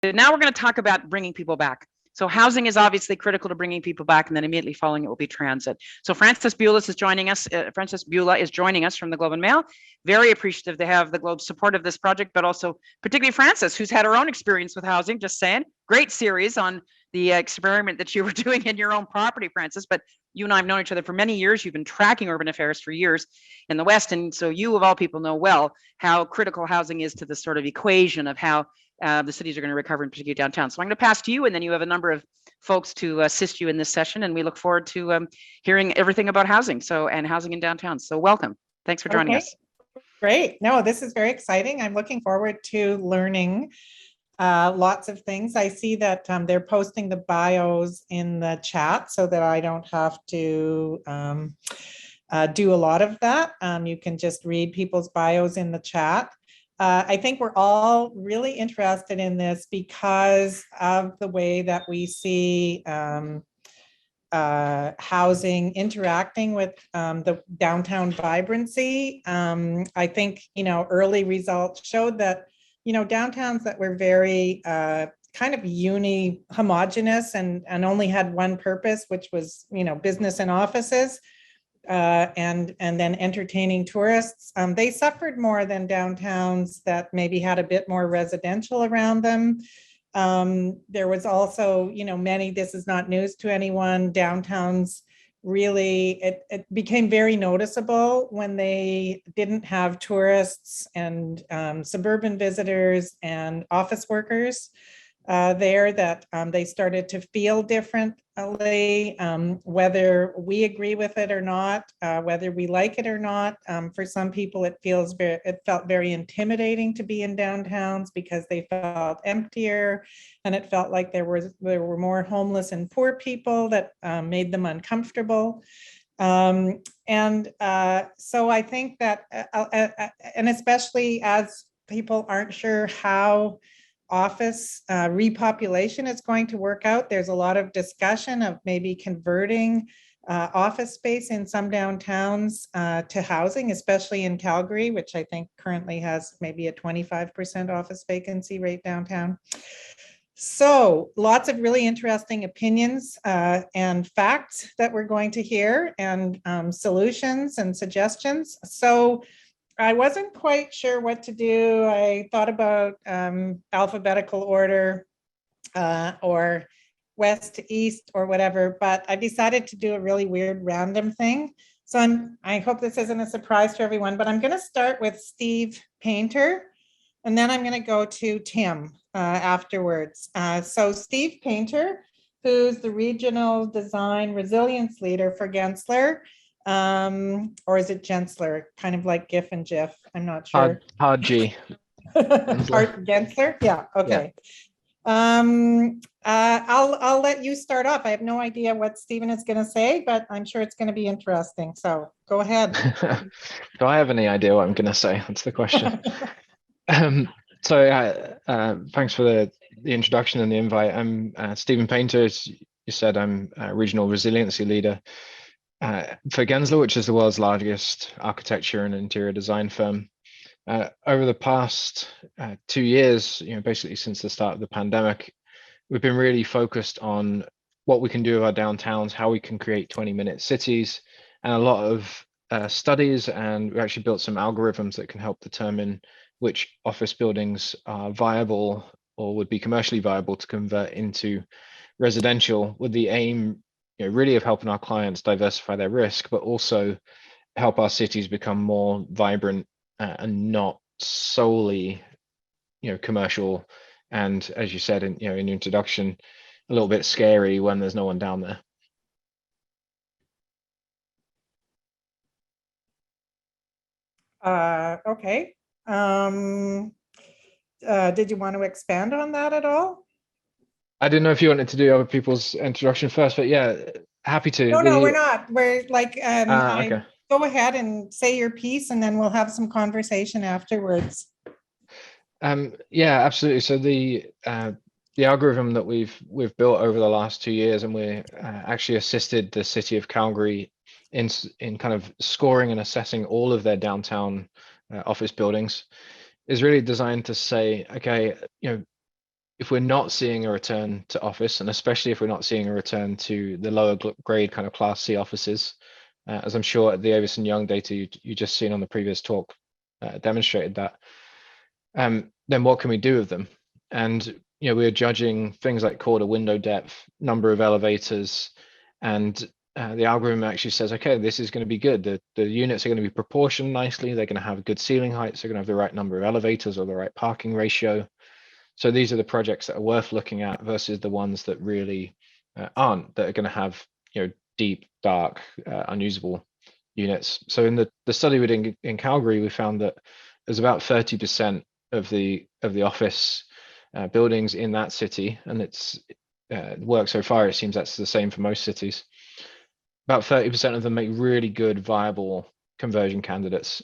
Now we're going to talk about bringing people back. So housing is obviously critical to bringing people back, and then immediately following it will be transit. So Frances Beulah is joining us. Frances Beulah is joining us from the Globe and Mail. Very appreciative to have the Globe's support of this project, but also particularly Frances, who's had her own experience with housing. Just saying, great series on the experiment that you were doing in your own property, Frances. But you and I have known each other for many years. You've been tracking urban affairs for years in the West, and so you of all people know well how critical housing is to the sort of equation of how the cities are going to recover, in particular downtown. So I'm going to pass to you, and then you have a number of folks to assist you in this session, and we look forward to hearing everything about housing. And housing in downtown. So welcome. Thanks for joining us. Great. No, this is very exciting. I'm looking forward to learning lots of things. I see that they're posting the bios in the chat so that I don't have to do a lot of that. You can just read people's bios in the chat. I think we're all really interested in this because of the way that we see housing interacting with the downtown vibrancy. I think, early results showed that, downtowns that were very kind of homogenous and only had one purpose, which was, business and offices, and then entertaining tourists. They suffered more than downtowns that maybe had a bit more residential around them. There was also, many, this is not news to anyone, downtowns really, it became very noticeable when they didn't have tourists and suburban visitors and office workers there, that they started to feel differently, whether we agree with it or not, whether we like it or not. For some people, it felt very intimidating to be in downtowns because they felt emptier, and it felt like there were more homeless and poor people that made them uncomfortable. So I think that, and especially as people aren't sure how office repopulation is going to work out. There's a lot of discussion of maybe converting office space in some downtowns to housing, especially in Calgary, which I think currently has maybe a 25% office vacancy rate downtown. So lots of really interesting opinions and facts that we're going to hear, and solutions and suggestions. So I wasn't quite sure what to do. I thought about alphabetical order or west to east or whatever, but I decided to do a really weird random thing. So I hope this isn't a surprise to everyone, but I'm going to start with Steve Painter, and then I'm going to go to Tim afterwards. So Steve Painter, who's the Regional Design Resilience Leader for Gensler, or is it Gensler? Kind of like GIF and GIF. I'm not sure. Hard G. Gensler? Yeah. Okay. Yeah. I'll let you start off. I have no idea what Stephen is going to say, but I'm sure it's going to be interesting. So go ahead. Do I have any idea what I'm going to say? That's the question. Thanks for the introduction and the invite. I'm Stephen Painter. As you said, I'm a Regional Resiliency Leader for Gensler, which is the world's largest architecture and interior design firm. Over the past 2 years, basically since the start of the pandemic, we've been really focused on what we can do with our downtowns, how we can create 20-minute cities, and a lot of studies, and we actually built some algorithms that can help determine which office buildings are viable or would be commercially viable to convert into residential, with the aim really of helping our clients diversify their risk, but also help our cities become more vibrant and not solely, commercial. And as you said in your introduction, a little bit scary when there's no one down there. Okay. Did you want to expand on that at all? I didn't know if you wanted to do other people's introduction first, but yeah, happy to. No, we're not. We're like, okay. Go ahead and say your piece, and then we'll have some conversation afterwards. Yeah, absolutely. So the algorithm that we've built over the last 2 years, and we actually assisted the city of Calgary in kind of scoring and assessing all of their downtown office buildings, is really designed to say, okay, if we're not seeing a return to office, and especially if we're not seeing a return to the lower grade kind of Class C offices, as I'm sure the Avis and Young data you just seen on the previous talk demonstrated that, then what can we do with them? And we're judging things like quarter window depth, number of elevators, and the algorithm actually says, okay, this is going to be good. The units are going to be proportioned nicely. They're going to have good ceiling heights. They're going to have the right number of elevators or the right parking ratio. So these are the projects that are worth looking at versus the ones that really aren't, that are going to have deep, dark, unusable units. So in the study we did in Calgary, we found that there's about 30% of the office buildings in that city, and it's worked so far. It seems that's the same for most cities. About 30% of them make really good, viable conversion candidates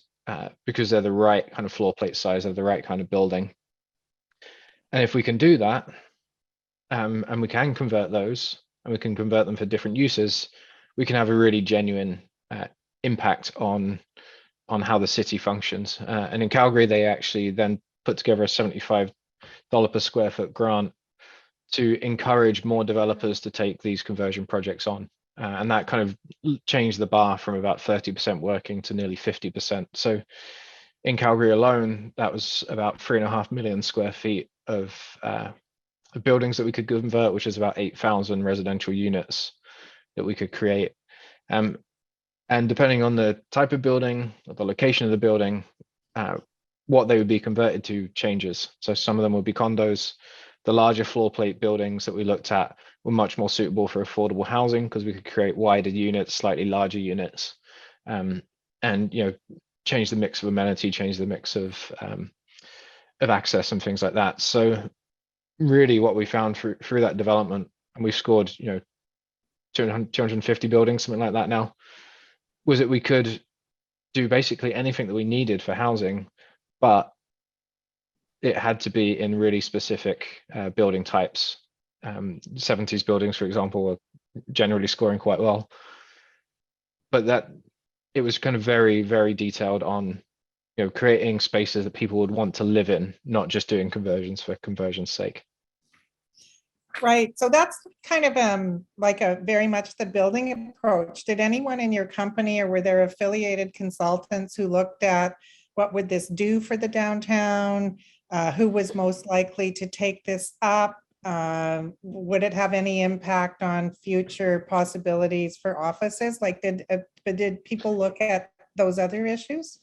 because they're the right kind of floor plate size, they're the right kind of building. And if we can do that, and we can convert those, and we can convert them for different uses, we can have a really genuine impact on how the city functions. And in Calgary, they actually then put together a $75 per square foot grant to encourage more developers to take these conversion projects on. And that kind of changed the bar from about 30% working to nearly 50%. So in Calgary alone, that was about 3.5 million square feet of buildings that we could convert, which is about 8,000 residential units that we could create. And depending on the type of building, or the location of the building, what they would be converted to changes. So some of them would be condos. The larger floor plate buildings that we looked at were much more suitable for affordable housing because we could create wider units, slightly larger units, and change the mix of amenity, change the mix of access and things like that. So really what we found through that development, and we've scored 250 buildings, something like that now, was that we could do basically anything that we needed for housing, but it had to be in really specific building types. 70s buildings, for example, were generally scoring quite well, but that it was kind of very, very detailed on creating spaces that people would want to live in, not just doing conversions for conversion's sake. Right. So that's kind of like a very much the building approach. Did anyone in your company, or were there affiliated consultants who looked at what would this do for the downtown? Who was most likely to take this up? Would it have any impact on future possibilities for offices? Like, did people look at those other issues?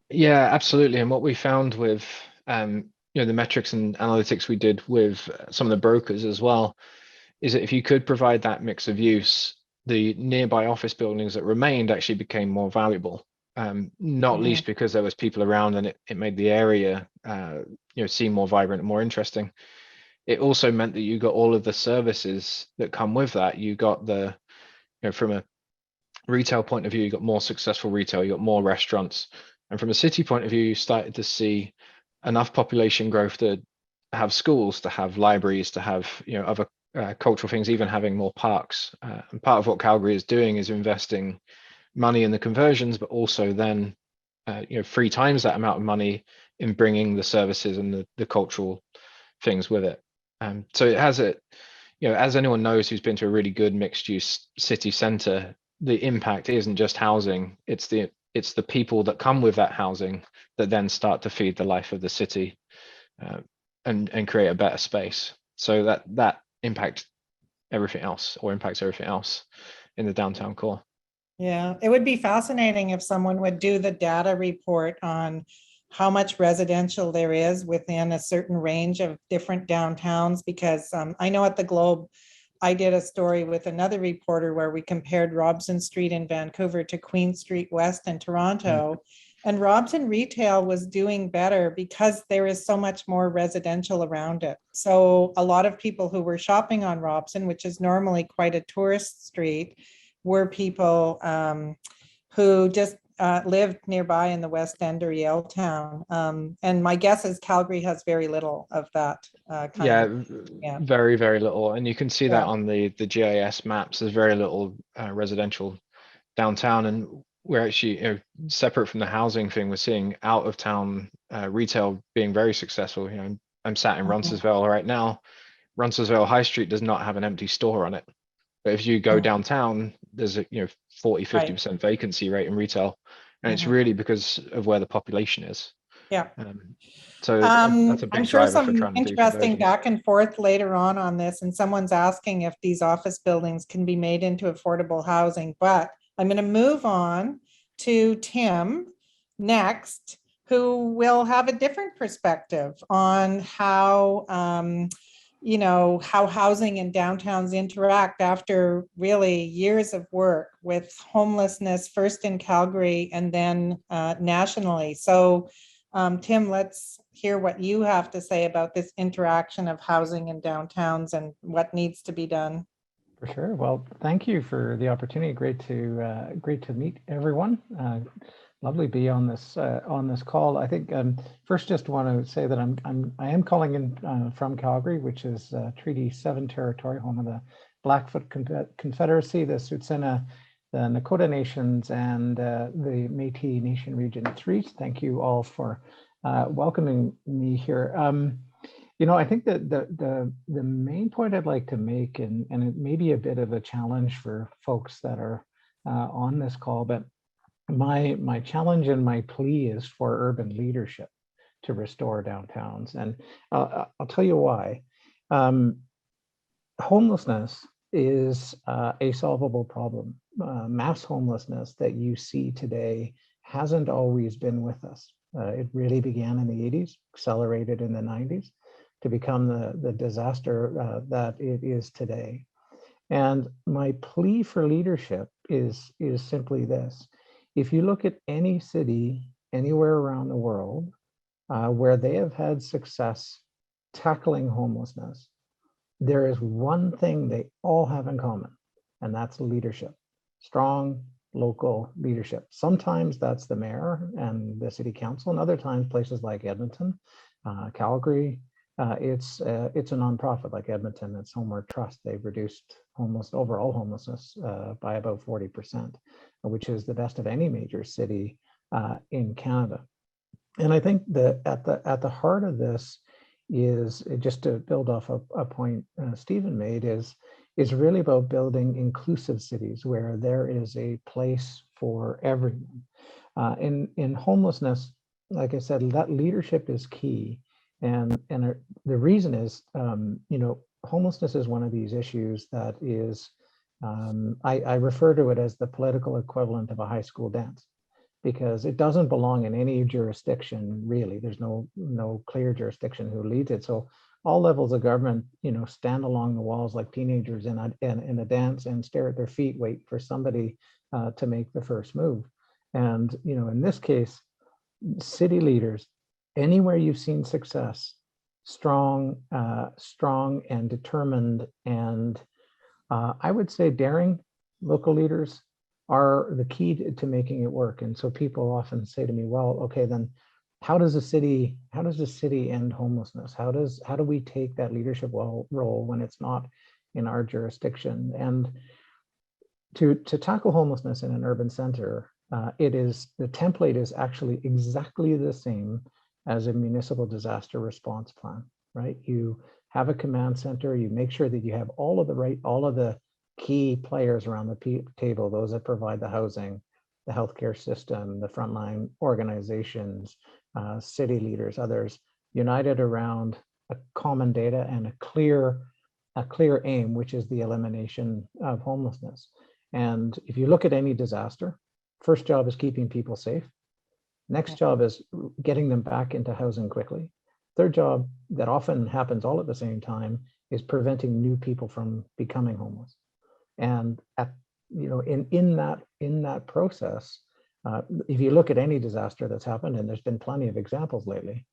Yeah, absolutely. And what we found with the metrics and analytics we did with some of the brokers as well, is that if you could provide that mix of use, the nearby office buildings that remained actually became more valuable. Not least because there was people around, and it made the area seem more vibrant and more interesting. It also meant that you got all of the services that come with that. You got from a retail point of view, you got more successful retail, you got more restaurants. And from a city point of view, you started to see enough population growth to have schools, to have libraries, to have other cultural things, even having more parks. And part of what Calgary is doing is investing money in the conversions, but also then 3 times that amount of money in bringing the services and the cultural things with it. So it has as anyone knows who's been to a really good mixed use city center, the impact isn't just housing, it's the people that come with that housing that then start to feed the life of the city and create a better space. So that impacts everything else in the downtown core. Yeah, it would be fascinating if someone would do the data report on how much residential there is within a certain range of different downtowns, because I know at the Globe, I did a story with another reporter where we compared Robson Street in Vancouver to Queen Street West in Toronto. And Robson retail was doing better because there is so much more residential around it. So a lot of people who were shopping on Robson, which is normally quite a tourist street, were people who just lived nearby in the West End or Yale Town. And my guess is Calgary has very little of that Yeah, very, very little. And you can see that on the GIS maps. There's very little residential downtown. And we're actually separate from the housing thing. We're seeing out of town retail being very successful. I'm sat in Mhm. Roncesvalles right now. Roncesvalles High Street does not have an empty store on it. But if you go Mhm. downtown, there's a 40, Right. 50% vacancy rate in retail. And it's Mhm. really because of where the population is. Yeah. So that's a I'm big sure driver for some trying to do interesting conversions. back and forth later on this, and someone's asking if these office buildings can be made into affordable housing, but I'm going to move on to Tim next, who will have a different perspective on how, how housing and downtowns interact after really years of work with homelessness, first in Calgary and then nationally. So Tim, let's hear what you have to say about this interaction of housing and downtowns and what needs to be done. For sure. Well, thank you for the opportunity. Great to meet everyone. Lovely to be on this call. I think first just want to say that I am calling in from Calgary, which is Treaty 7 territory, home of the Blackfoot Confederacy, the Tsuut'ina, the Nakota Nations, and the Métis Nation Region 3. Thank you all for welcoming me here. I think that the main point I'd like to make, and it may be a bit of a challenge for folks that are on this call, but my challenge and my plea is for urban leadership to restore downtowns. And I'll tell you why. Homelessness is a solvable problem. Mass homelessness that you see today hasn't always been with us. It really began in the 80s, accelerated in the 90s to become the disaster that it is today. And my plea for leadership is simply this. If you look at any city anywhere around the world where they have had success tackling homelessness, there is one thing they all have in common, and that's leadership. Strong local leadership. Sometimes that's the mayor and the city council, and other times places like Edmonton, Calgary. It's a nonprofit like Edmonton. It's Homeward Trust. They've reduced overall homelessness by about 40%, which is the best of any major city in Canada. And I think that at the heart of this is, just to build off a point Stephen made, is really about building inclusive cities where there is a place for everyone. In homelessness, like I said, that leadership is key. And the reason is, homelessness is one of these issues that is, I refer to it as the political equivalent of a high school dance, because it doesn't belong in any jurisdiction, really. There's no clear jurisdiction who leads it. So all levels of government, stand along the walls like teenagers in a dance and stare at their feet, wait for somebody to make the first move. And, in this case, city leaders, anywhere you've seen success, strong and determined, and I would say daring local leaders are the key to making it work. And so people often say to me, well, okay, then how does the city end homelessness? How do we take that leadership role when it's not in our jurisdiction? And to tackle homelessness in an urban center, the template is actually exactly the same as a municipal disaster response plan, right? You have a command center, you make sure that you have all of the key players around the table, those that provide the housing, the healthcare system, the frontline organizations, city leaders, others, united around a common data and a clear aim, which is the elimination of homelessness. And if you look at any disaster, first job is keeping people safe. Next job is getting them back into housing quickly. Third job, that often happens all at the same time, is preventing new people from becoming homeless. And in that process, if you look at any disaster that's happened, and there's been plenty of examples lately,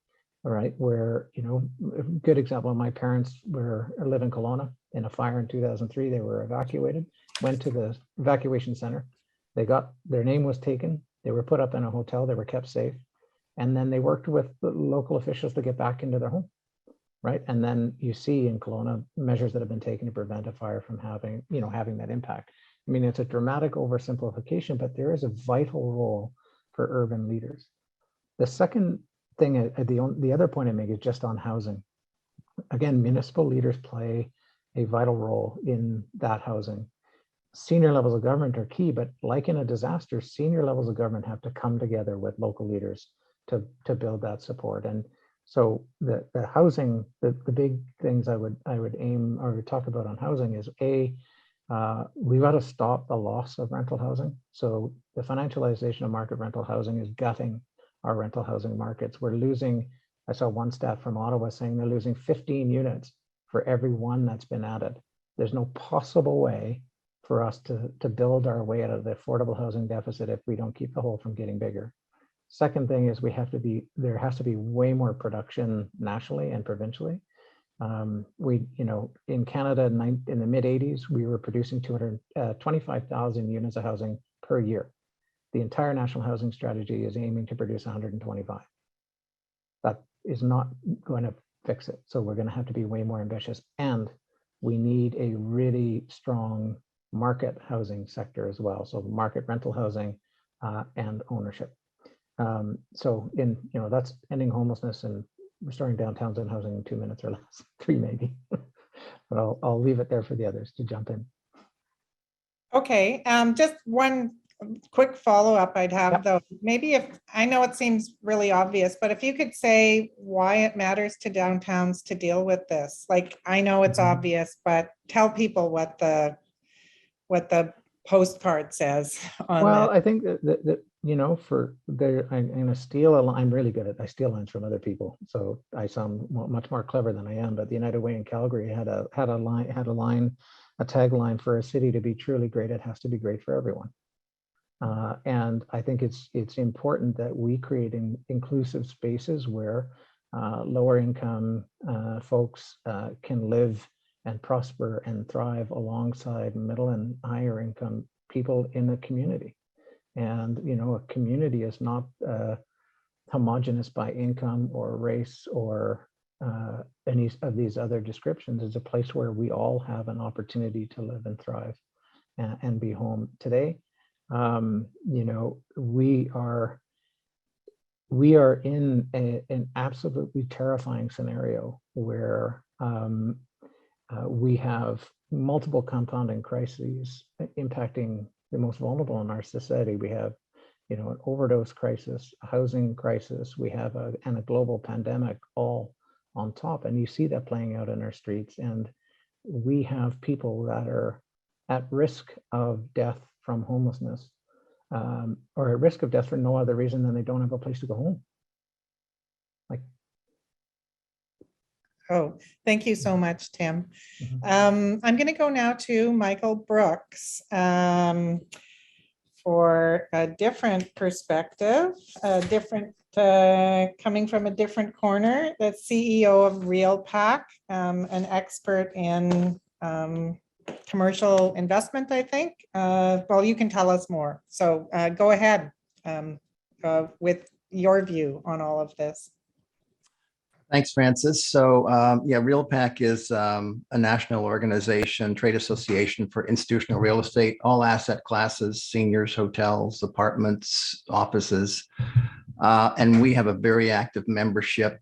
all right, where a good example, my parents live in Kelowna in a fire in 2003. They were evacuated, went to the evacuation center. Their name was taken. They were put up in a hotel. They were kept safe, and then they worked with the local officials to get back into their home. Right. And then you see in Kelowna measures that have been taken to prevent a fire from having that impact. I mean, it's a dramatic oversimplification, but there is a vital role for urban leaders. The second thing, the other point I make is just on housing. again, municipal leaders play a vital role in that housing. Senior levels of government are key, but like in a disaster, senior levels of government have to come together with local leaders to build that support. And so the housing, the big things I would aim or talk about on housing is we've got to stop the loss of rental housing. So the financialization of market rental housing is gutting our rental housing markets. We're losing, I saw one stat from Ottawa saying they're losing 15 units for every one that's been added. There's no possible way for us to build our way out of the affordable housing deficit if we don't keep the hole from getting bigger. Second thing is there has to be way more production nationally and provincially. In Canada in the mid 80s, we were producing 225,000 units of housing per year. The entire national housing strategy is aiming to produce 125. That is not going to fix it. So we're going to have to be way more ambitious, and we need a really strong market housing sector as well. So market rental housing and ownership. That's ending homelessness and restoring downtowns and housing in 2 minutes or less, 3 maybe. But I'll leave it there for the others to jump in. Okay, just one quick follow-up I'd have though. Maybe if, I know it seems really obvious, but if you could say why it matters to downtowns to deal with this. Like, I know it's obvious, but tell people what the postcard says on Well, that. I think that I'm going to steal a line. I'm really good I steal lines from other people, so I sound much more clever than I am. But the United Way in Calgary had a tagline for a city to be truly great. It has to be great for everyone. And I think it's important that we create inclusive spaces where lower income folks can live and prosper and thrive alongside middle and higher income people in a community. And a community is not homogenous by income or race or any of these other descriptions. It's a place where we all have an opportunity to live and thrive and be home. Today, we are in an absolutely terrifying scenario where we have multiple compounding crises impacting the most vulnerable in our society. We have, an overdose crisis, a housing crisis, we have a global pandemic all on top. And you see that playing out in our streets. And we have people that are at risk of death from homelessness, or at risk of death for no other reason than they don't have a place to go home. Oh, thank you so much, Tim. I'm going to go now to Michael Brooks for a different perspective, coming from a different corner. The CEO of RealPAC, an expert in commercial investment, I think. Well, you can tell us more. So go ahead with your view on all of this. Thanks, Francis. So RealPAC is a national organization, trade association for institutional real estate, all asset classes, seniors, hotels, apartments, offices. And we have a very active membership.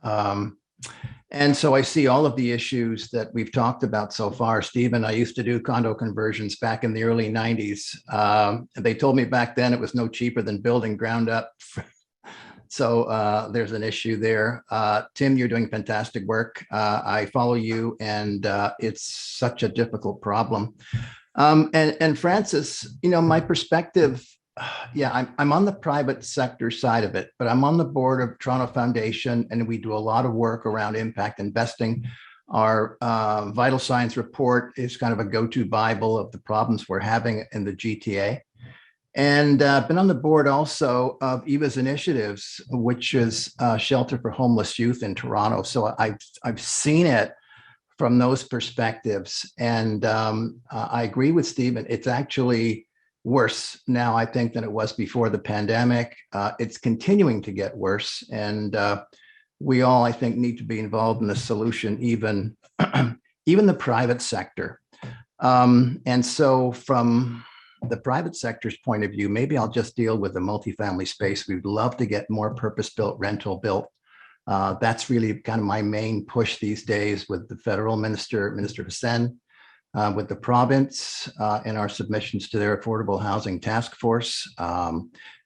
And so I see all of the issues that we've talked about so far. Stephen, I used to do condo conversions back in the early 90s. They told me back then it was no cheaper than building ground up. So there's an issue there. Tim, you're doing fantastic work. I follow you, and it's such a difficult problem. And Francis, my perspective, I'm on the private sector side of it, but I'm on the board of Toronto Foundation, and we do a lot of work around impact investing. Our vital signs report is kind of a go-to Bible of the problems we're having in the GTA. And been on the board also of Eva's Initiatives, which is shelter for homeless youth in Toronto. So I've seen it from those perspectives. And I agree with Stephen. It's actually worse now, I think, than it was before the pandemic. It's continuing to get worse. And we all, I think, need to be involved in the solution, even the private sector. And so from the private sector's point of view, maybe I'll just deal with the multifamily space. We'd love to get more purpose-built rental built That's really kind of my main push these days with the federal Minister Hussein, with the province in our submissions to their Affordable Housing Task Force.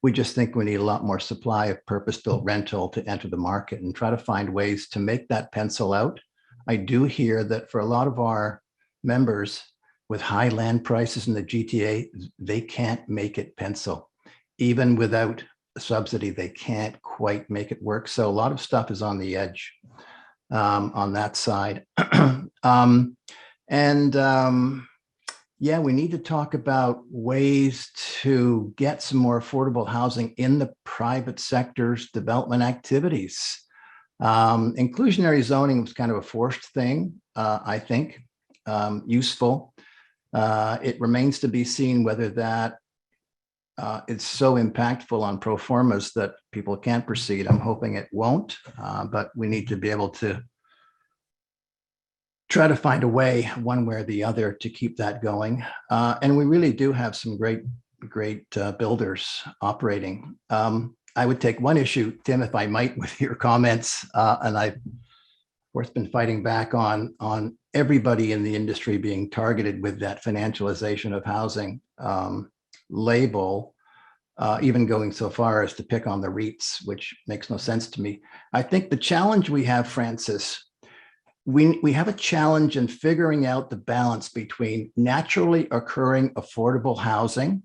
We just think we need a lot more supply of purpose-built rental to enter the market and try to find ways to make that pencil out. I do hear that for a lot of our members with high land prices in the GTA, they can't make it pencil. Even without a subsidy, they can't quite make it work. So a lot of stuff is on the edge on that side. Yeah, we need to talk about ways to get some more affordable housing in the private sector's development activities. Inclusionary zoning was kind of a forced thing, I think, useful. It remains to be seen whether that is so impactful on pro formas that people can't proceed. I'm hoping it won't, but we need to be able to try to find a way, one way or the other, to keep that going. And we really do have some great builders operating. I would take one issue, Tim, if I might, with your comments, and I've, of course, been fighting back on everybody in the industry being targeted with that financialization of housing label, even going so far as to pick on the REITs, which makes no sense to me. I think the challenge we have, Francis, we have a challenge in figuring out the balance between naturally occurring affordable housing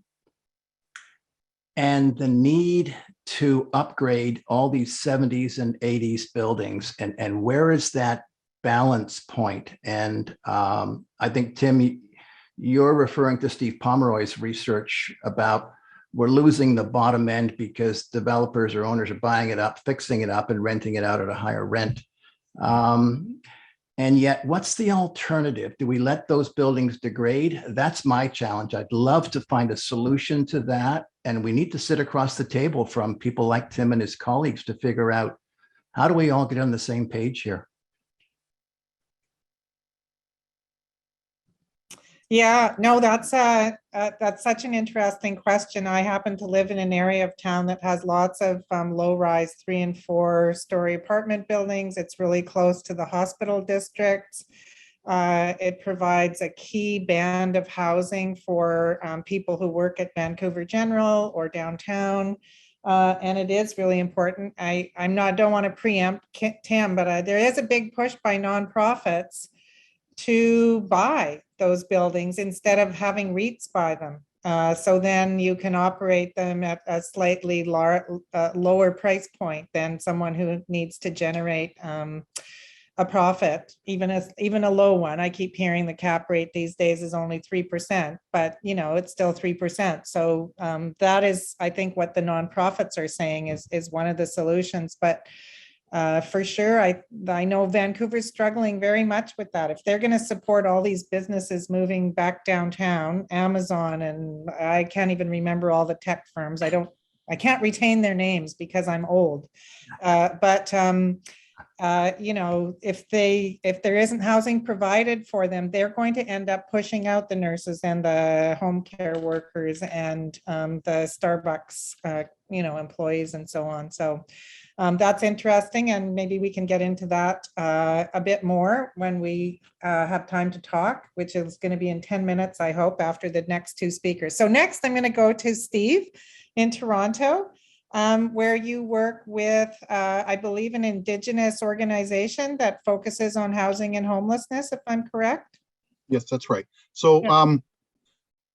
and the need to upgrade all these 70s and 80s buildings, and where is that balance point? And I think, Tim, you're referring to Steve Pomeroy's research about we're losing the bottom end because developers or owners are buying it up, fixing it up, and renting it out at a higher rent. And yet, what's the alternative? Do we let those buildings degrade? That's my challenge. I'd love to find a solution to that. And we need to sit across the table from people like Tim and his colleagues to figure out, how do we all get on the same page here? Yeah, no, that's such an interesting question. I happen to live in an area of town that has lots of low-rise 3- and 4-story apartment buildings. It's really close to the hospital districts. It provides a key band of housing for people who work at Vancouver General or downtown. And it is really important. I don't want to preempt Tim, but there is a big push by nonprofits to buy those buildings instead of having REITs buy them. So then you can operate them at a slightly lower price point than someone who needs to generate a profit, even a low one. I keep hearing the cap rate these days is only 3%, but it's still 3%. So that is, I think, what the nonprofits are saying is one of the solutions. But for sure, I know Vancouver's struggling very much with that. If they're going to support all these businesses moving back downtown, Amazon, and I can't even remember all the tech firms. I can't retain their names because I'm old. But if there isn't housing provided for them, they're going to end up pushing out the nurses and the home care workers and the Starbucks, employees and so on. So that's interesting, and maybe we can get into that a bit more when we have time to talk, which is going to be in 10 minutes, I hope, after the next two speakers. So next, I'm going to go to Steve in Toronto, where you work with, I believe, an Indigenous organization that focuses on housing and homelessness, if I'm correct. Yes, that's right. So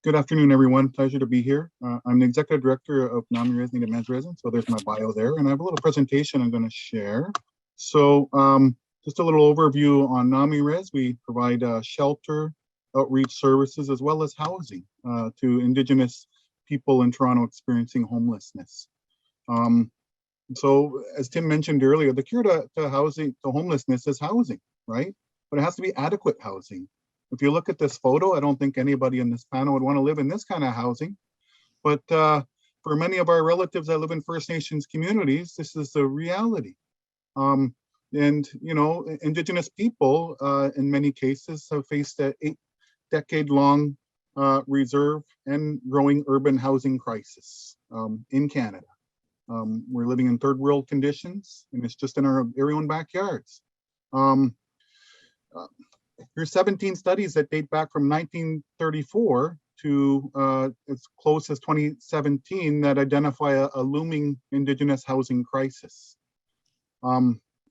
good afternoon, everyone. Pleasure to be here. I'm the executive director of NAMI Res Native Men's Residence. So there's my bio there, and I have a little presentation I'm going to share. So just a little overview on NAMI Res. We provide shelter, outreach services, as well as housing to Indigenous people in Toronto experiencing homelessness. So as Tim mentioned earlier, the cure to homelessness is housing, right? But it has to be adequate housing. If you look at this photo, I don't think anybody in this panel would want to live in this kind of housing. But for many of our relatives that live in First Nations communities, this is the reality. And, Indigenous people, in many cases, have faced an 8-decade-long reserve and growing urban housing crisis in Canada. We're living in third world conditions, and it's just in our very own backyards. Here's 17 studies that date back from 1934 to as close as 2017 that identify a looming Indigenous housing crisis.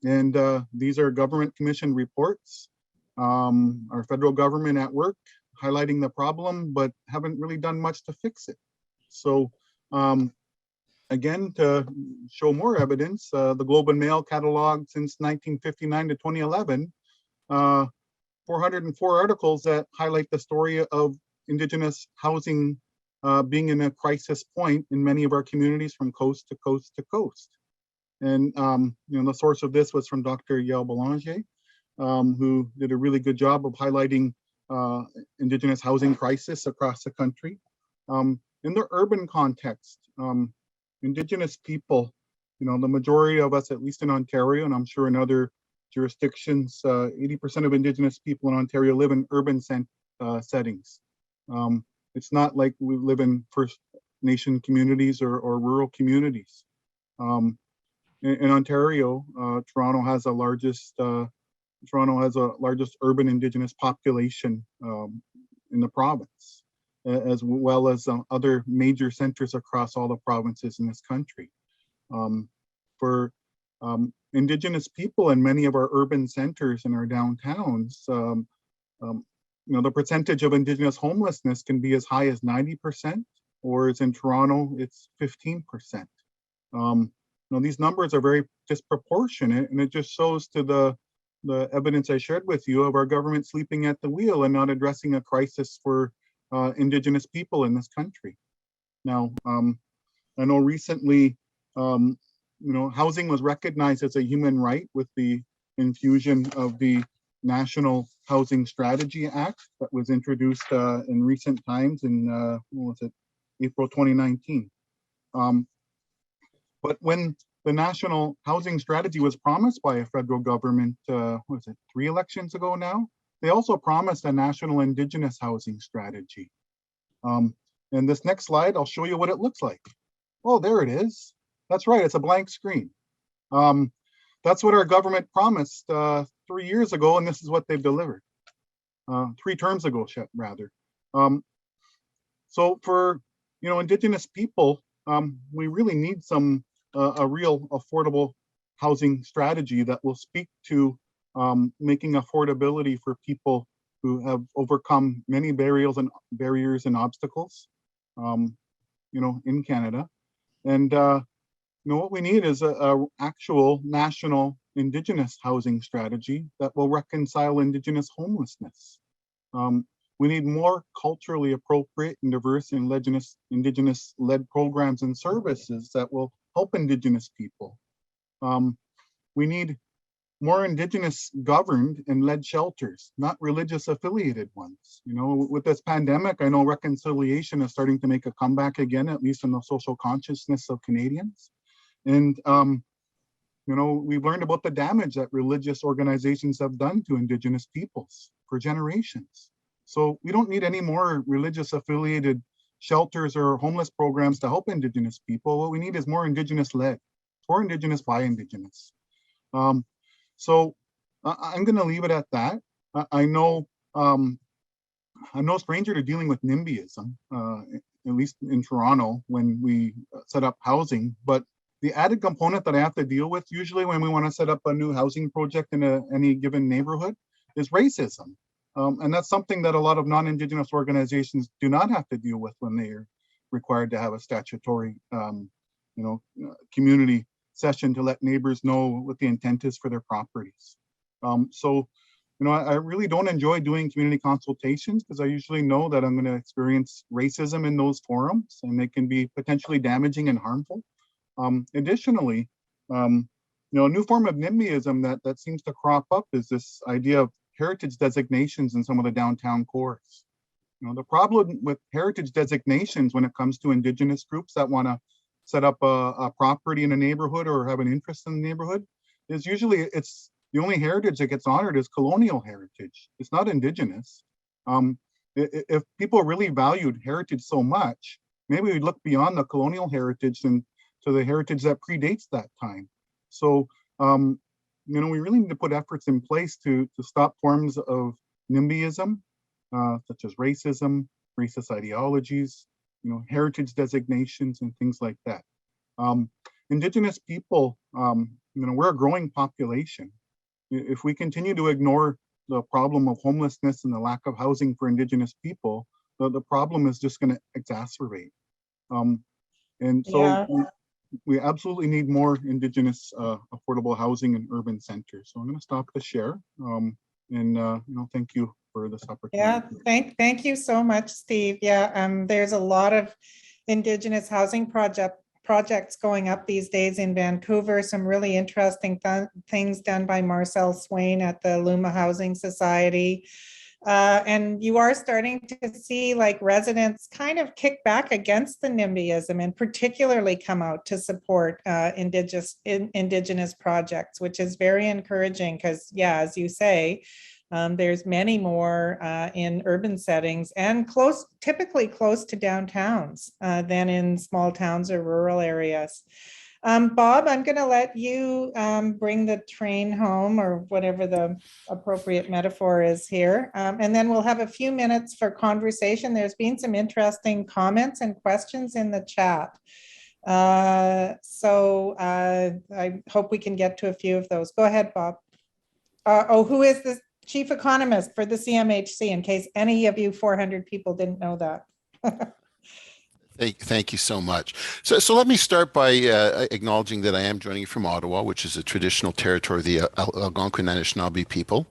These are government commissioned reports. Our federal government at work highlighting the problem, but haven't really done much to fix it. So again, to show more evidence, the Globe and Mail catalog since 1959 to 2011, 404 articles that highlight the story of Indigenous housing being in a crisis point in many of our communities from coast to coast to coast. And the source of this was from Dr. Yael Belanger, who did a really good job of highlighting Indigenous housing crisis across the country. In the urban context, Indigenous people, the majority of us, at least in Ontario, and I'm sure in other jurisdictions, 80% of Indigenous people in Ontario live in urban settings. It's not like we live in First Nation communities or rural communities. In Ontario, Toronto has the largest urban Indigenous population in the province, as well as other major centers across all the provinces in this country. For Indigenous people in many of our urban centers and our downtowns, the percentage of Indigenous homelessness can be as high as 90%, or as in Toronto, it's 15%. These numbers are very disproportionate, and it just shows to the evidence I shared with you of our government sleeping at the wheel and not addressing a crisis for Indigenous people in this country. Now, I know recently, housing was recognized as a human right with the infusion of the National Housing Strategy Act that was introduced in recent times in, April 2019. But when the National Housing Strategy was promised by a federal government, 3 elections ago now, they also promised a national Indigenous housing strategy. And this next slide, I'll show you what it looks like. Oh, there it is. That's right, it's a blank screen. That's what our government promised 3 years ago, and this is what they've delivered. 3 terms ago, rather. So for Indigenous people, we really need a real affordable housing strategy that will speak to making affordability for people who have overcome many barriers and obstacles, in Canada. And what we need is a actual national Indigenous housing strategy that will reconcile Indigenous homelessness. We need more culturally appropriate and diverse and Indigenous-led programs and services that will help Indigenous people. We need more Indigenous governed and led shelters, not religious affiliated ones. With this pandemic, I know reconciliation is starting to make a comeback again, at least in the social consciousness of Canadians. And, we've learned about the damage that religious organizations have done to Indigenous peoples for generations. So we don't need any more religious affiliated shelters or homeless programs to help Indigenous people. What we need is more Indigenous led, for Indigenous by Indigenous. So I'm going to leave it at that. I'm no stranger to dealing with NIMBYism, at least in Toronto when we set up housing. But the added component that I have to deal with usually when we want to set up a new housing project in any given neighborhood is racism. And that's something that a lot of non-Indigenous organizations do not have to deal with when they are required to have a statutory, community session to let neighbors know what the intent is for their properties. I really don't enjoy doing community consultations because I usually know that I'm going to experience racism in those forums, and they can be potentially damaging and harmful. Additionally, a new form of NIMBYism that seems to crop up is this idea of heritage designations in some of the downtown cores. The problem with heritage designations when it comes to Indigenous groups that want to set up a property in a neighborhood or have an interest in the neighborhood is usually it's the only heritage that gets honored is colonial heritage. It's not Indigenous. If people really valued heritage so much, maybe we'd look beyond the colonial heritage and to the heritage that predates that time. So, you know, we really need to put efforts in place to stop forms of NIMBYism, such as racism, racist ideologies, you know, heritage designations and things like that. Indigenous people, you know, we're a growing population. If we continue to ignore the problem of homelessness and the lack of housing for Indigenous people, the problem is just going to exacerbate. And so Yeah. we absolutely need more Indigenous affordable housing in urban centers. So I'm going to stop the share. You know, thank you for this opportunity. Yeah, thank you so much, Steve. Yeah, there's a lot of Indigenous housing projects going up these days in Vancouver. Some really interesting things done by Marcel Swain at the Luma Housing Society. And you are starting to see like residents kind of kick back against the NIMBYism and particularly come out to support Indigenous projects, which is very encouraging because, yeah, as you say, there's many more in urban settings and typically close to downtowns than in small towns or rural areas. Bob, I'm going to let you bring the train home, or whatever the appropriate metaphor is here. And then we'll have a few minutes for conversation. There's been some interesting comments and questions in the chat. So I hope we can get to a few of those. Go ahead, Bob. Who is the Chief Economist for the CMHC, in case any of you 400 people didn't know that? Thank you so much. So let me start by acknowledging that I am joining you from Ottawa, which is a traditional territory of the Algonquin Anishinaabe people.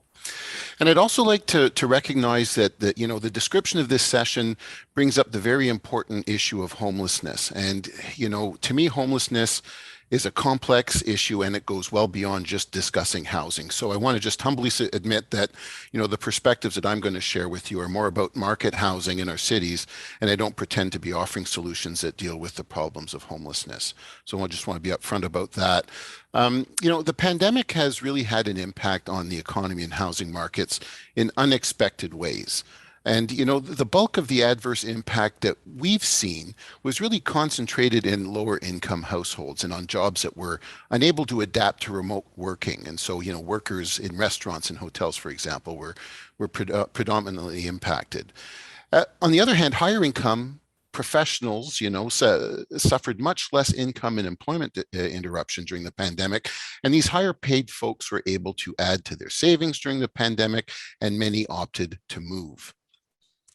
And I'd also like to recognize that the description of this session brings up the very important issue of homelessness. And, you know, to me, homelessness is a complex issue and it goes well beyond just discussing housing. So I want to just humbly admit that, you know, the perspectives that I'm going to share with you are more about market housing in our cities, and I don't pretend to be offering solutions that deal with the problems of homelessness. So I just want to be upfront about that. You know, the pandemic has really had an impact on the economy and housing markets in unexpected ways. And, you know, the bulk of the adverse impact that we've seen was really concentrated in lower income households and on jobs that were unable to adapt to remote working. And so, you know, workers in restaurants and hotels, for example, were predominantly impacted. On the other hand, higher income professionals, you know, suffered much less income and employment interruption during the pandemic. And these higher paid folks were able to add to their savings during the pandemic, and many opted to move.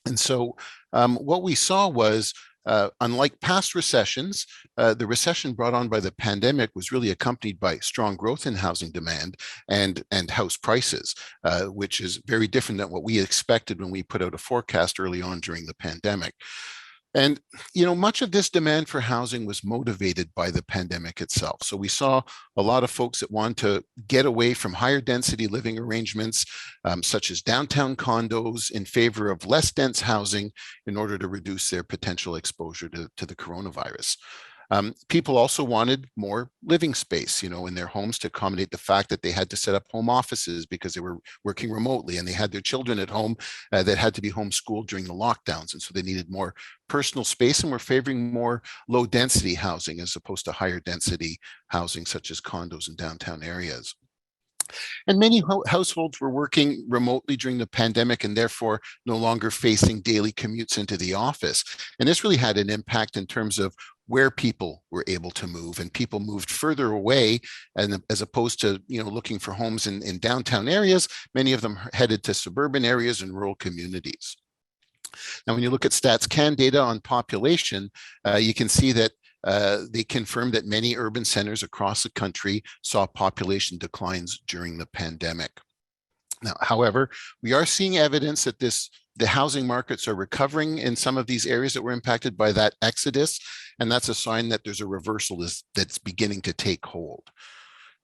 And so what we saw was, unlike past recessions, the recession brought on by the pandemic was really accompanied by strong growth in housing demand and house prices, which is very different than what we expected when we put out a forecast early on during the pandemic. And, you know, much of this demand for housing was motivated by the pandemic itself. So we saw a lot of folks that want to get away from higher density living arrangements, such as downtown condos, in favor of less dense housing in order to reduce their potential exposure to the coronavirus. People also wanted more living space, you know, in their homes to accommodate the fact that they had to set up home offices because they were working remotely, and they had their children at home that had to be homeschooled during the lockdowns. And so they needed more personal space, and were favoring more low density housing as opposed to higher density housing such as condos in downtown areas. And many households were working remotely during the pandemic and therefore no longer facing daily commutes into the office. And this really had an impact in terms of where people were able to move, and people moved further away, and as opposed to, you know, looking for homes in downtown areas, many of them headed to suburban areas and rural communities. Now, when you look at StatsCan data on population, you can see that they confirmed that many urban centers across the country saw population declines during the pandemic. Now, however, we are seeing evidence that the housing markets are recovering in some of these areas that were impacted by that exodus, and that's a sign that there's a reversal that's beginning to take hold.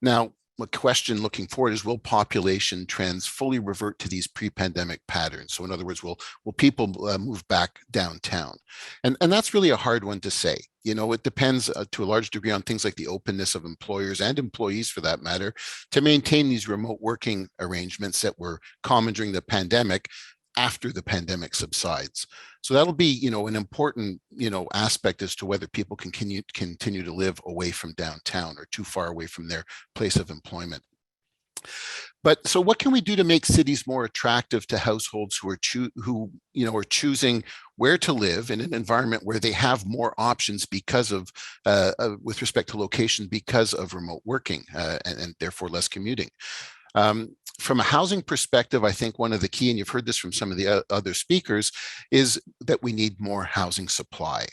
Now, the question looking forward is, will population trends fully revert to these pre-pandemic patterns? So in other words, will people move back downtown? And that's really a hard one to say. You know, it depends to a large degree on things like the openness of employers and employees, for that matter, to maintain these remote working arrangements that were common during the pandemic after the pandemic subsides. So that'll be, an important, aspect as to whether people can continue to live away from downtown or too far away from their place of employment. But so what can we do to make cities more attractive to households who are choosing where to live in an environment where they have more options because of, with respect to location, because of remote working and therefore less commuting? From a housing perspective, I think one of the key, and you've heard this from some of the other speakers, is that we need more housing supply.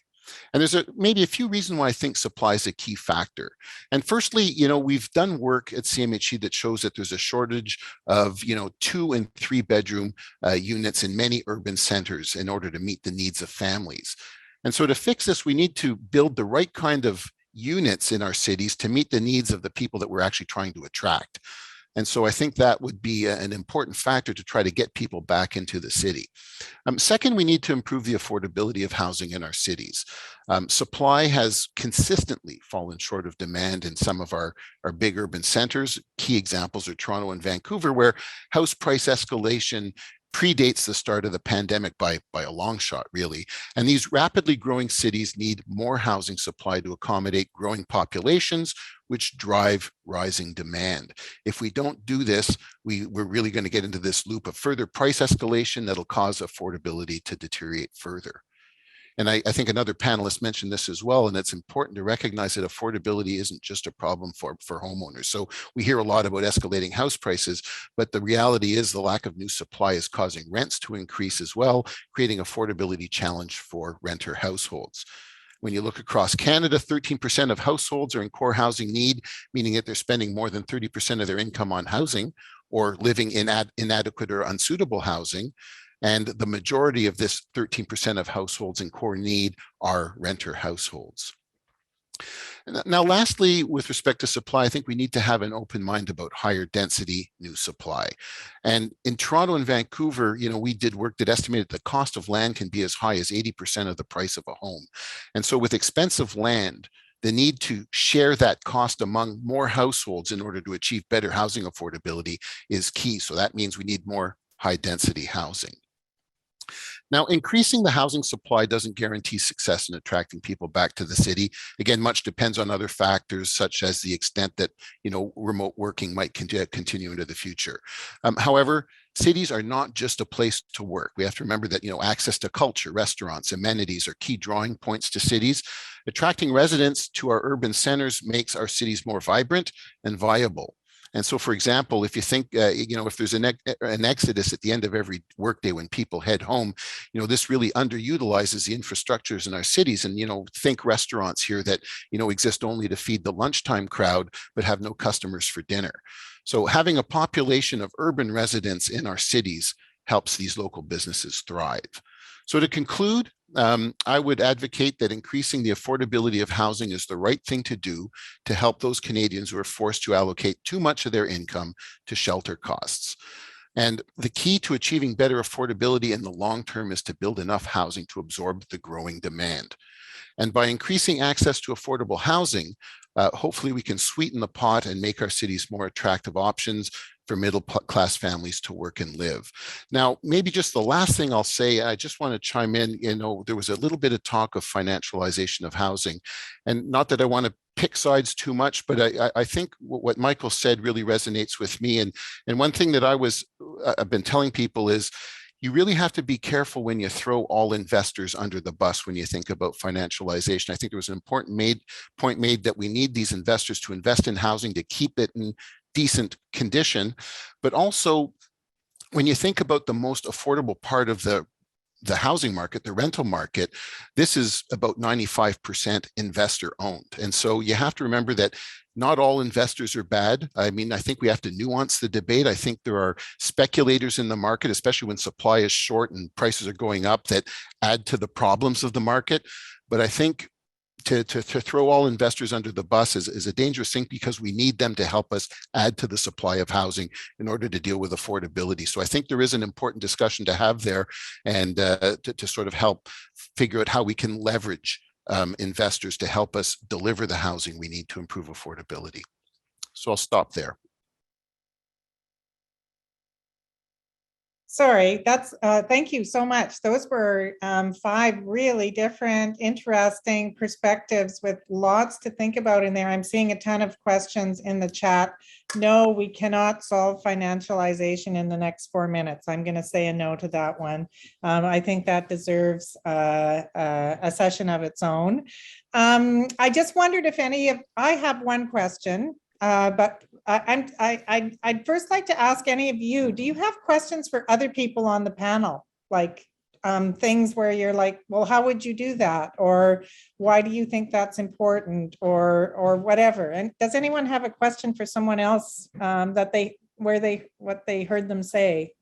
And there's maybe a few reasons why I think supply is a key factor. And firstly, we've done work at Cmhc that shows that there's a shortage of, 2 and 3 bedroom units in many urban centers in order to meet the needs of families. And so to fix this, we need to build the right kind of units in our cities to meet the needs of the people that we're actually trying to attract. And so I think that would be an important factor to try to get people back into the city. Second, we need to improve the affordability of housing in our cities. Supply has consistently fallen short of demand in some of our big urban centers. Key examples are Toronto and Vancouver, where house price escalation predates the start of the pandemic by a long shot, really. And these rapidly growing cities need more housing supply to accommodate growing populations, which drive rising demand. If we don't do this, we're really going to get into this loop of further price escalation that'll cause affordability to deteriorate further. And I think another panelist mentioned this as well, and it's important to recognize that affordability isn't just a problem for homeowners. So we hear a lot about escalating house prices, but the reality is the lack of new supply is causing rents to increase as well, creating affordability challenge for renter households. When you look across Canada, 13% of households are in core housing need, meaning that they're spending more than 30% of their income on housing or living in inadequate or unsuitable housing. And the majority of this 13% of households in core need are renter households. Now, lastly, with respect to supply, I think we need to have an open mind about higher density new supply. And in Toronto and Vancouver, we did work that estimated the cost of land can be as high as 80% of the price of a home. And so with expensive land, the need to share that cost among more households in order to achieve better housing affordability is key. So that means we need more high density housing. Now, increasing the housing supply doesn't guarantee success in attracting people back to the city. Again, much depends on other factors, such as the extent that, remote working might continue into the future. However, cities are not just a place to work. We have to remember that, access to culture, restaurants, amenities are key drawing points to cities. Attracting residents to our urban centers makes our cities more vibrant and viable. And so, for example, if you think, if there's an exodus at the end of every workday when people head home, this really underutilizes the infrastructures in our cities. And, think restaurants here that, exist only to feed the lunchtime crowd, but have no customers for dinner. So having a population of urban residents in our cities helps these local businesses thrive. So to conclude, I would advocate that increasing the affordability of housing is the right thing to do to help those Canadians who are forced to allocate too much of their income to shelter costs. And the key to achieving better affordability in the long term is to build enough housing to absorb the growing demand. And by increasing access to affordable housing, hopefully we can sweeten the pot and make our cities more attractive options for middle-class families to work and live. Now, maybe just the last thing I'll say, I just want to chime in, there was a little bit of talk of financialization of housing, and not that I want to pick sides too much, but I think what Michael said really resonates with me. And one thing that I've been telling people is, you really have to be careful when you throw all investors under the bus when you think about financialization. I think there was an important point made that we need these investors to invest in housing to keep it in decent condition. But also, when you think about the most affordable part of the housing market, the rental market, this is about 95% investor owned. And so you have to remember that not all investors are bad. I mean, I think we have to nuance the debate. I think there are speculators in the market, especially when supply is short and prices are going up, that add to the problems of the market. But I think to throw all investors under the bus is a dangerous thing, because we need them to help us add to the supply of housing in order to deal with affordability. So I think there is an important discussion to have there, and to sort of help figure out how we can leverage investors to help us deliver the housing we need to improve affordability. So I'll stop there. Sorry, thank you so much. Those were 5 really different, interesting perspectives with lots to think about in there. I'm seeing a ton of questions in the chat. No, we cannot solve financialization in the next 4 minutes. I'm going to say a no to that one. I think that deserves a session of its own. I just wondered if I have one question. But I'd first like to ask any of you, do you have questions for other people on the panel? Like things where you're like, well, how would you do that? Or why do you think that's important? Or whatever. And does anyone have a question for someone else what they heard them say?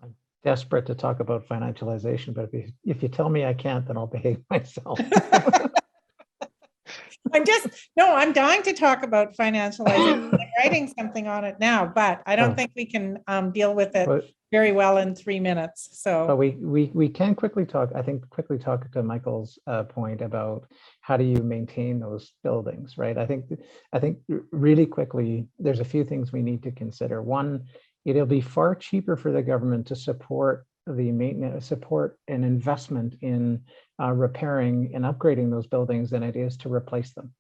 I'm desperate to talk about financialization, but if you tell me I can't, then I'll behave myself. I'm dying to talk about financialization. I'm writing something on it now, but I don't think we can deal with it very well in 3 minutes. So but we can quickly talk to Michael's point about how do you maintain those buildings, right? I think really quickly, there's a few things we need to consider. One, it'll be far cheaper for the government to support the maintenance, support an investment in repairing and upgrading those buildings than it is to replace them.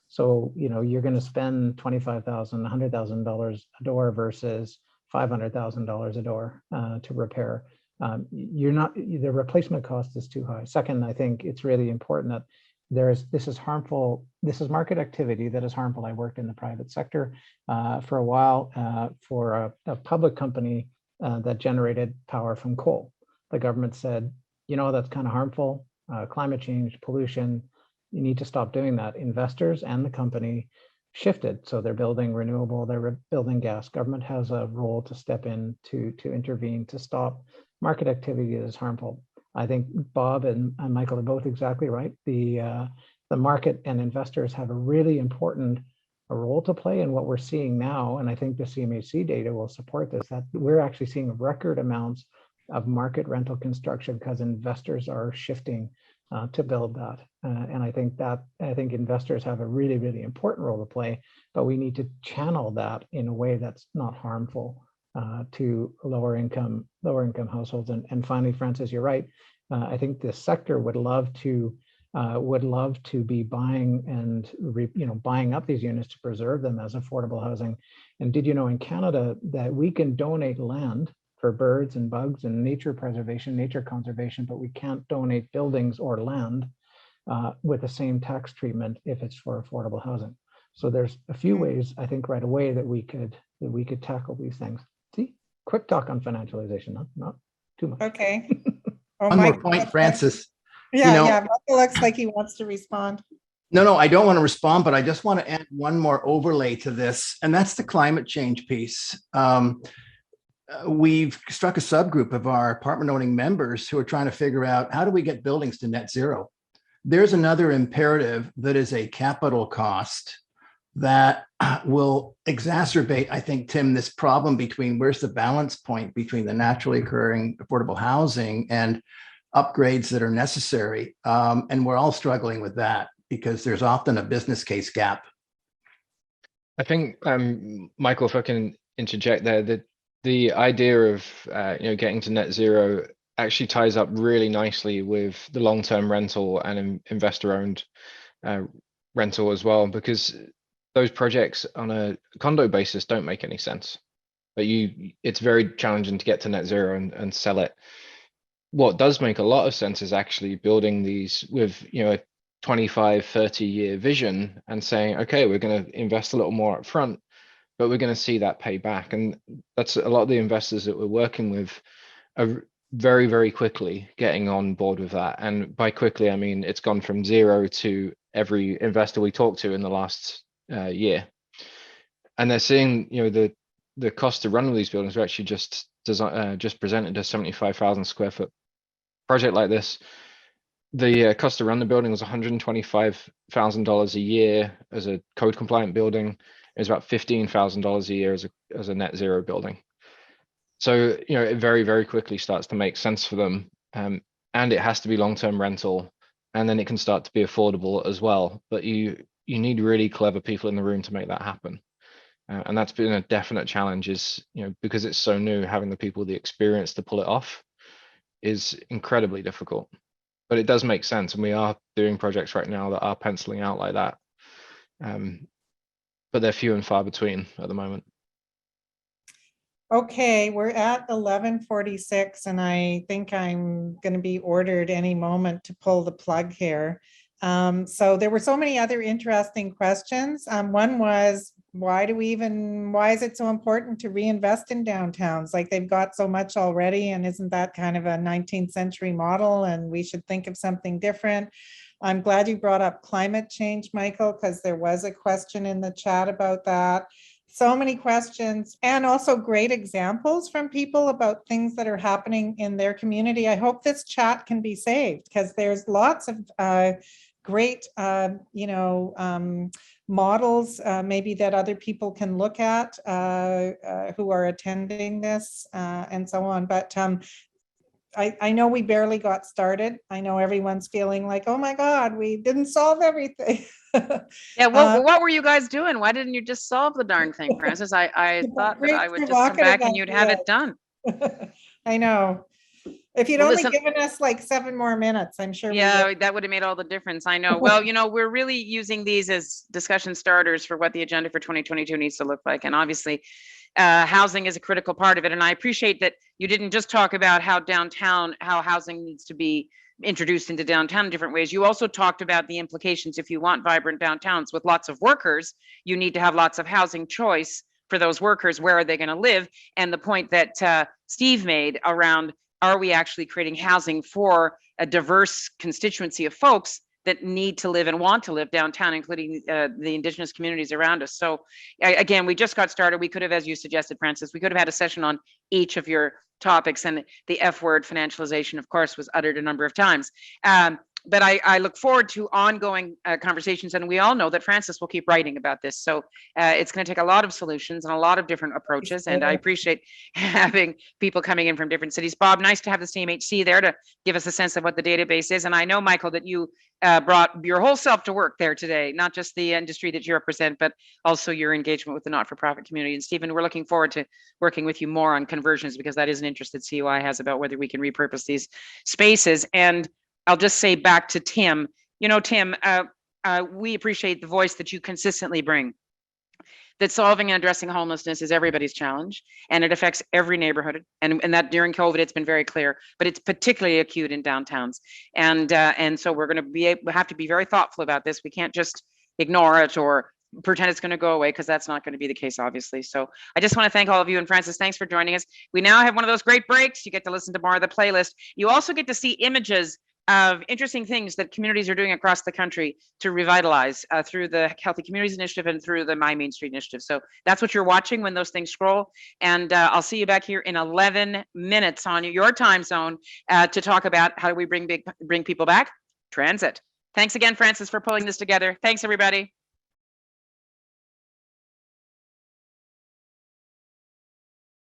So, you're going to spend $25,000, $100,000 a door versus $500,000 a door to repair. The replacement cost is too high. Second, I think it's really important that this is harmful. This is market activity that is harmful. I worked in the private sector for a while for a public company that generated power from coal. The government said, that's kind of harmful. Climate change, pollution, you need to stop doing that. Investors and the company shifted. So they're building renewable, they're building gas. Government has a role to step in to intervene, to stop market activity that is harmful. I think Bob and Michael are both exactly right. The market and investors have a really important role to play in what we're seeing now. And I think the Cmhc data will support this, that we're actually seeing record amounts of market rental construction because investors are shifting to build that. And I think investors have a really, really important role to play, but we need to channel that in a way that's not harmful to lower income households. And finally, Francis, you're right. I think this sector would love to be buying and buying up these units to preserve them as affordable housing. And did you know in Canada that we can donate land for birds and bugs and nature preservation, nature conservation, but we can't donate buildings or land with the same tax treatment if it's for affordable housing. So there's a few ways, I think, right away that we could tackle these things. See, quick talk on financialization, not too much. Okay. One more point, Francis. Yeah, Michael looks like he wants to respond. No, I don't want to respond, but I just want to add one more overlay to this, and that's the climate change piece. We've struck a subgroup of our apartment owning members who are trying to figure out how do we get buildings to net zero. There's another imperative that is a capital cost that will exacerbate, I think, Tim, this problem between where's the balance point between the naturally occurring affordable housing and upgrades that are necessary. And we're all struggling with that because there's often a business case gap. I think, Michael, if I can interject there, that the idea of getting to net zero actually ties up really nicely with the long-term rental and investor-owned rental as well, because those projects on a condo basis don't make any sense. But it's very challenging to get to net zero and sell it. What does make a lot of sense is actually building these with a 25, 30-year vision and saying, okay, we're going to invest a little more up front, but we're going to see that pay back. And that's a lot of the investors that we're working with are very, very quickly getting on board with that. And by quickly, I mean, it's gone from zero to every investor we talked to in the last year. And they're seeing, the cost to run these buildings. We actually just presented a 75,000 square foot project like this. The cost to run the building was $125,000 a year as a code compliant building. Is about $15,000 a year as a net zero building. So it very, very quickly starts to make sense for them, and it has to be long-term rental, and then it can start to be affordable as well. But you need really clever people in the room to make that happen. And that's been a definite challenge, is, because it's so new, having the people, the experience to pull it off is incredibly difficult. But it does make sense, and we are doing projects right now that are penciling out like that. But they're few and far between at the moment. Okay, we're at 11:46, and I think I'm going to be ordered any moment to pull the plug here. So there were so many other interesting questions. One was, why is it so important to reinvest in downtowns? Like, they've got so much already, and isn't that kind of a 19th century model, and we should think of something different? I'm glad you brought up climate change, Michael, because there was a question in the chat about that. So many questions, and also great examples from people about things that are happening in their community. I hope this chat can be saved, because there's lots of great, models maybe that other people can look at who are attending this and so on. But I know we barely got started. I know everyone's feeling like, oh my God, we didn't solve everything. Yeah, what were you guys doing? Why didn't you just solve the darn thing, Francis? I thought that I would just come back and you'd have it done. I know. If you'd Well, only listen, given us like 7 more minutes, I'm sure. Yeah, that would have made all the difference. I know. Well, we're really using these as discussion starters for what the agenda for 2022 needs to look like. And obviously, housing is a critical part of it. And I appreciate that you didn't just talk about how housing needs to be introduced into downtown in different ways. You also talked about the implications. If you want vibrant downtowns with lots of workers, you need to have lots of housing choice for those workers. Where are they going to live? And the point that Steve made around, are we actually creating housing for a diverse constituency of folks that need to live and want to live downtown, including the Indigenous communities around us? So again, we just got started. We could have, as you suggested, Francis, we could have had a session on each of your topics, and the F word, financialization, of course, was uttered a number of times. But I look forward to ongoing conversations, and we all know that Francis will keep writing about this. So it's going to take a lot of solutions and a lot of different approaches, and I appreciate having people coming in from different cities. Bob, nice to have the Cmhc there to give us a sense of what the database is. And I know, Michael, that you brought your whole self to work there today, not just the industry that you represent, but also your engagement with the not-for-profit community. And Stephen, we're looking forward to working with you more on conversions, because that is an interest that CUI has about whether we can repurpose these spaces. And I'll just say back to Tim, Tim, we appreciate the voice that you consistently bring, that solving and addressing homelessness is everybody's challenge, and it affects every neighborhood. And that during COVID, it's been very clear, but it's particularly acute in downtowns. And so we're going to have to be very thoughtful about this. We can't just ignore it or pretend it's going to go away, because that's not going to be the case, obviously. So I just want to thank all of you. And Francis, thanks for joining us. We now have one of those great breaks. You get to listen to more of the playlist. You also get to see images of interesting things that communities are doing across the country to revitalize through the Healthy Communities Initiative and through the My Main Street Initiative. So that's what you're watching when those things scroll. And I'll see you back here in 11 minutes on your time zone to talk about how do we bring people back? Transit. Thanks again, Francis, for pulling this together. Thanks, everybody.